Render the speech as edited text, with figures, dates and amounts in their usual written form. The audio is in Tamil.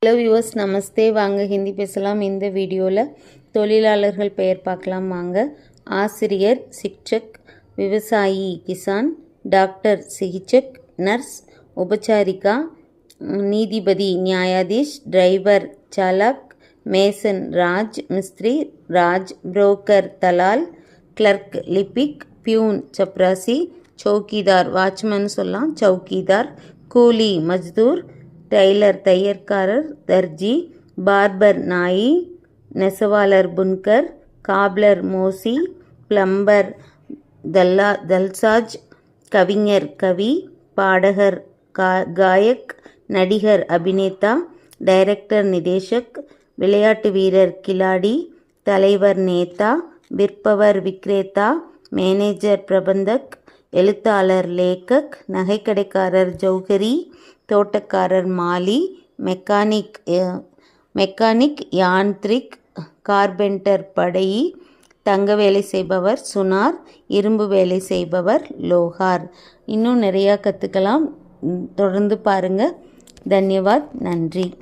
ஹலோ வியூவர்ஸ், நமஸ்தே. வாங்க ஹிந்தி பேசலாம். இந்த வீடியோவில் தொழிலாளர்கள் பெயர் பார்க்கலாம் வாங்க. ஆசிரியர் சிக்ஷக், விவசாயி கிசான், டாக்டர் சிகிச்சக், நர்ஸ் உபச்சாரிகா, நீதிபதி நியாயாதீஷ், டிரைவர் சாலக், மேசன் ராஜ் மிஸ்திரி ராஜ், புரோக்கர் தலால், கிளர்க் லிபிக், பியூன் சப்ராசி, சௌக்கிதார் வாட்ச்மேன் சொல்லலாம் சௌக்கிதார், கூலி மஜ்தூர், டெய்லர் தையற்காரர், தர்ஜி, பார்பர் நாயி, நெசவாளர் புன்கர், காப்லர் மோசி, பிளம்பர் தல்சாஜ், கவிஞர் கவி, பாடகர் காயக், நடிகர் அபிநேதா, டைரக்டர் நிதேஷக், விளையாட்டு வீரர் கிலாடி, தலைவர் நேதா, விற்பவர் விக்ரேதா, மேனேஜர் பிரபந்தக், எழுத்தாளர் லேக்கக், நகைக்கடைக்காரர் ஜௌஹரி, தோட்டக்காரர் மாலி, மெக்கானிக் யான்த்ரிக், கார்பெண்டர் படையி, தங்க வேலை செய்பவர் சுனார், இரும்பு வேலை செய்பவர் லோஹார். இன்னும் நிறையா கற்றுக்கலாம். தொடர்ந்து பாருங்கள். தன்யவாத். நன்றி.